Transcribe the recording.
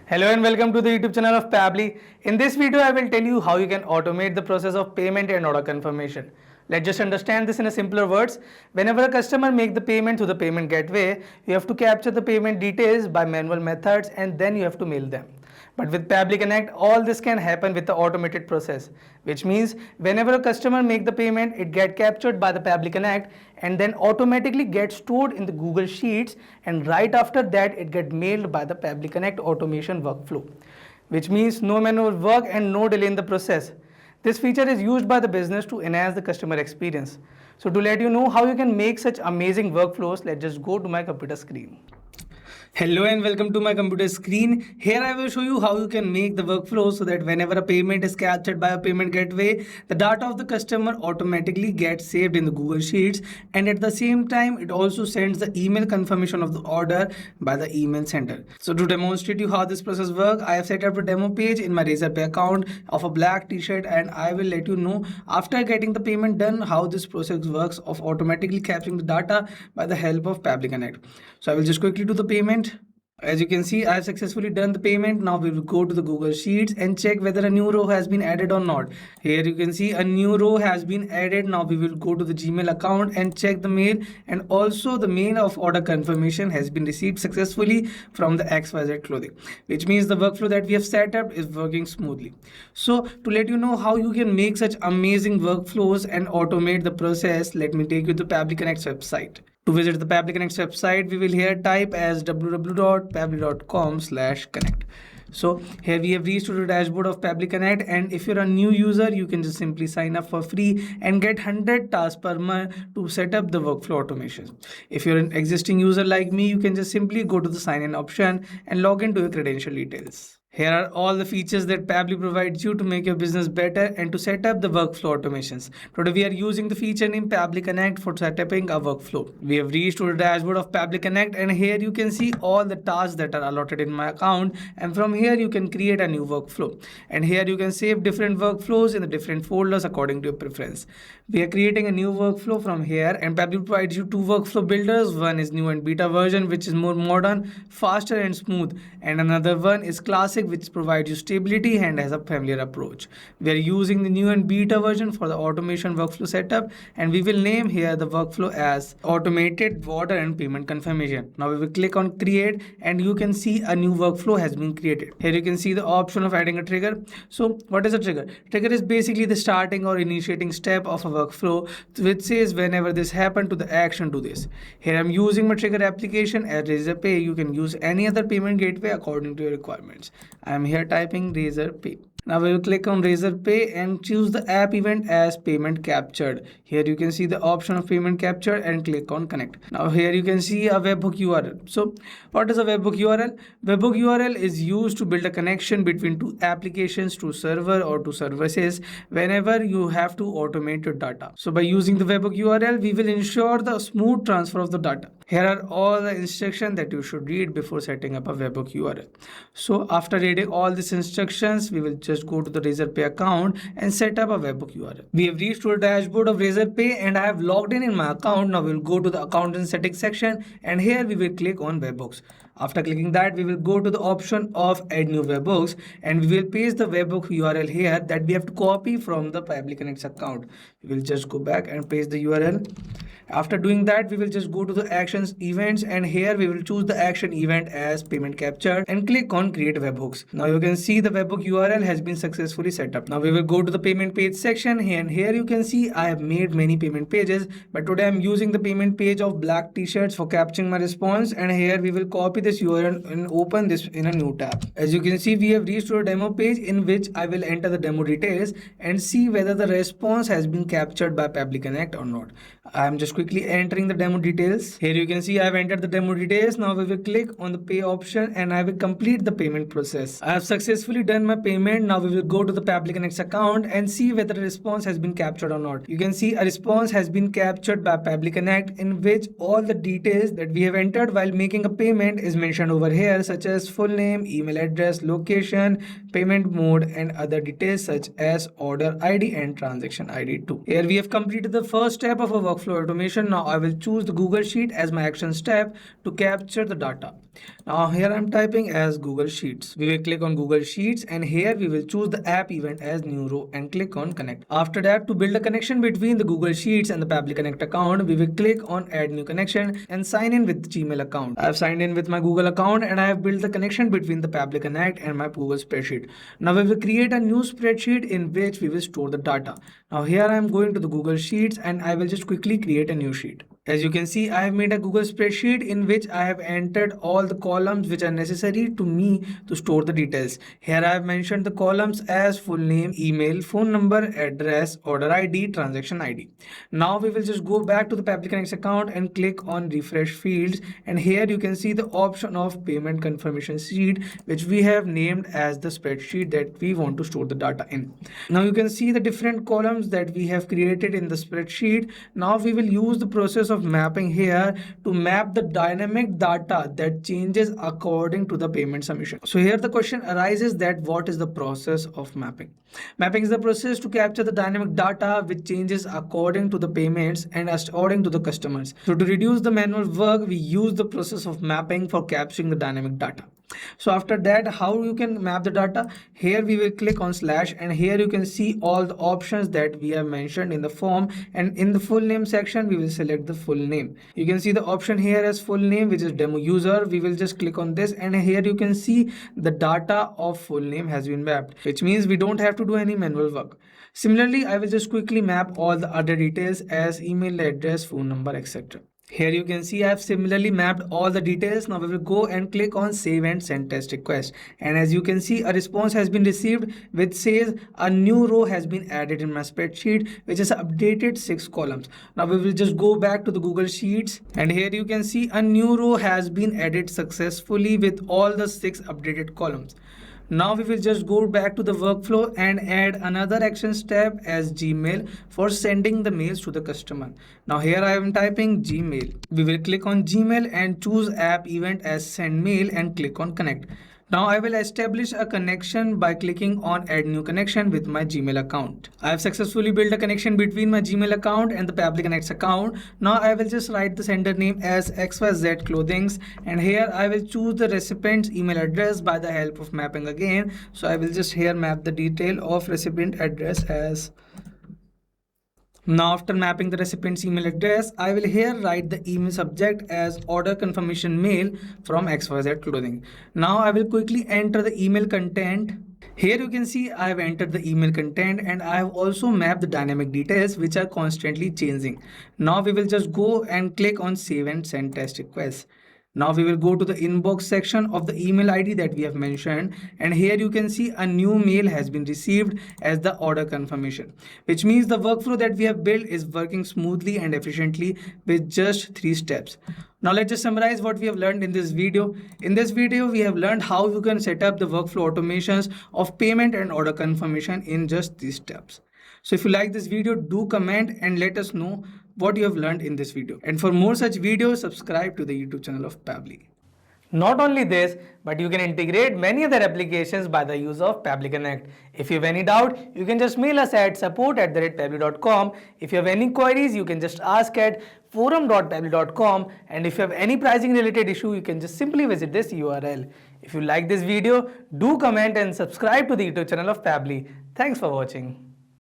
Hello and welcome to the YouTube channel of Pabbly. In this video, I will tell you how you can automate the process of payment and order confirmation. Let's just understand this in a simpler words. Whenever a customer makes the payment through the payment gateway, you have to capture the payment details by manual methods and then you have to mail them. But with Pabbly Connect, all this can happen with the automated process, which means whenever a customer makes the payment, it gets captured by the Pabbly Connect and then automatically gets stored in the Google Sheets, and right after that it gets mailed by the Pabbly Connect automation workflow, which means no manual work and no delay in the process. This feature is used by the business to enhance the customer experience. So to let you know how you can make such amazing workflows, let's just go to my computer screen. Hello and welcome to my computer screen. Here I will show you how you can make the workflow so that whenever a payment is captured by a payment gateway, the data of the customer automatically gets saved in the Google Sheets, and at the same time it also sends the email confirmation of the order by the email sender. So to demonstrate you how this process works, I have set up a demo page in my Razorpay account of a black t-shirt, and I will let you know after getting the payment done how this process works of automatically capturing the data by the help of Pabbly Connect. So I will just quickly do the payment. As you can see, I have successfully done the payment. Now we will go to the Google Sheets and check whether a new row has been added or not. Here you can see a new row has been added. Now we will go to the Gmail account and check the mail, and also the mail of order confirmation has been received successfully from the XYZ clothing, which means the workflow that we have set up is working smoothly. So to let you know how you can make such amazing workflows and automate the process, let me take you to Pabbly Connect's website. To visit the Pabbly Connect's website, we will here type as www.pabbly.com/connect. So here we have reached to the dashboard of Pabbly Connect, and if you're a new user, you can just simply sign up for free and get 100 tasks per month to set up the workflow automation. If you're an existing user like me, you can just simply go to the sign in option and log into your credential details. Here are all the features that Pabbly provides you to make your business better and to set up the workflow automations. Today we are using the feature named Pabbly Connect for setting a workflow. We have reached to the dashboard of Pabbly Connect, and here you can see all the tasks that are allotted in my account, and from here you can create a new workflow. And here you can save different workflows in the different folders according to your preference. We are creating a new workflow from here, and Pabbly provides you two workflow builders. One is new and beta version, which is more modern, faster and smooth, and another one is classic, which provides you stability and has a familiar approach. We are using the new and beta version for the automation workflow setup, and we will name here the workflow as automated order and payment confirmation. Now we will click on create, and you can see a new workflow has been created. Here you can see the option of adding a trigger. So what is a trigger? Trigger is basically the starting or initiating step of a workflow, which says whenever this happened to the action, do this. Here I'm using my trigger application as Razorpay. You can use any other payment gateway according to your requirements. I'm here typing Razorpay. Now we will click on Razorpay and choose the app event as payment captured. Here you can see the option of payment captured and click on connect. Now here you can see a webhook URL. So what is a webhook URL? Webhook URL is used to build a connection between two applications, to server or to services whenever you have to automate your data. So by using the webhook URL, we will ensure the smooth transfer of the data. Here are all the instructions that you should read before setting up a webhook URL. So after reading all these instructions, we will just go to the Razorpay account and set up a webhook URL. We have reached to a dashboard of Razorpay, and I have logged in my account. Now we will go to the account and settings section, and here we will click on webhooks. After clicking that, we will go to the option of add new webhooks, and we will paste the webhook URL here that we have to copy from the Pabbly Connect's account. We will just go back and paste the URL. After doing that, we will just go to the actions events, and here we will choose the action event as payment capture and click on create webhooks. Now you can see the webhook URL has been successfully set up. Now we will go to the payment page section, and here you can see I have made many payment pages, but today I'm using the payment page of black t-shirts for capturing my response, and here we will copy this URL and open this in a new tab. As you can see, we have reached to a demo page in which I will enter the demo details and see whether the response has been captured by Pabbly Connect or not. I am just quickly entering the demo details. Here you can see I have entered the demo details. Now we will click on the pay option, and I will complete the payment process. I have successfully done my payment. Now we will go to the Pabbly Connect's account and see whether the response has been captured or not. You can see a response has been captured by Pabbly Connect, in which all the details that we have entered while making a payment is is mentioned over here, such as full name, email address, location, payment mode, and other details such as order ID and transaction ID too. Here we have completed the first step of a workflow automation. Now I will choose the Google Sheet as my action step to capture the data. Now here I'm typing as Google Sheets. We will click on Google Sheets, and here we will choose the app event as new row and click on connect. After that, to build a connection between the Google Sheets and the Pabbly Connect account, we will click on add new connection and sign in with Gmail account. I have signed in with my Google account and I have built the connection between the Pabbly Connect and my Google spreadsheet. Now we will create a new spreadsheet in which we will store the data. Now here I am going to the Google Sheets and I will just quickly create a new sheet. As you can see, I have made a Google spreadsheet in which I have entered all the columns which are necessary to me to store the details. Here I have mentioned the columns as full name, email, phone number, address, order ID, transaction ID. Now we will just go back to the Pabbly Connect account and click on refresh fields, and here you can see the option of payment confirmation sheet, which we have named as the spreadsheet that we want to store the data in. Now you can see the different columns that we have created in the spreadsheet. Now we will use the process of mapping here to map the dynamic data that changes according to the payment submission. So here the question arises that what is the process of mapping? Mapping is the process to capture the dynamic data which changes according to the payments and according to the customers. So to reduce the manual work, we use the process of mapping for capturing the dynamic data. So after that, how you can map the data? Here we will click on slash, and here you can see all the options that we have mentioned in the form, and in the full name section we will select the full name. You can see the option here as full name, which is demo user. We will just click on this, and here you can see the data of full name has been mapped, which means we don't have to do any manual work. Similarly, I will just quickly map all the other details as email address, phone number, etc. Here you can see I have similarly mapped all the details. Now we will go and click on save and send test request, and as you can see a response has been received which says a new row has been added in my spreadsheet which is updated 6 columns. Now we will just go back to the Google Sheets, and here you can see a new row has been added successfully with all the 6 updated columns. Now we will just go back to the workflow and add another action step as Gmail for sending the mails to the customer. Now here I am typing Gmail. We will click on Gmail and choose app event as send mail and click on connect. Now I will establish a connection by clicking on add new connection with my Gmail account. I have successfully built a connection between my Gmail account and the Pabbly Connect account. Now I will just write the sender name as XYZ Clothings, and here I will choose the recipient's email address by the help of mapping again. So I will just here map the detail of recipient address as. Now after mapping the recipient's email address, I will here write the email subject as order confirmation mail from XYZ Clothing. Now I will quickly enter the email content. Here you can see I have entered the email content and I have also mapped the dynamic details which are constantly changing. Now we will just go and click on save and send test request. Now we will go to the inbox section of the email ID that we have mentioned, and here you can see a new mail has been received as the order confirmation, which means the workflow that we have built is working smoothly and efficiently with just 3 steps. Now let's just summarize what we have learned in this video. In this video, we have learned how you can set up the workflow automations of payment and order confirmation in just these steps. So if you like this video, do comment and let us know what you have learned in this video. And for more such videos, subscribe to the YouTube channel of Pabbly. Not only this, but you can integrate many other applications by the use of Pabbly Connect. If you have any doubt, you can just mail us at support@pabbly.com. If you have any queries, you can just ask at forum.pabbly.com. And if you have any pricing related issue, you can just simply visit this URL. If you like this video, do comment and subscribe to the YouTube channel of Pabbly. Thanks for watching.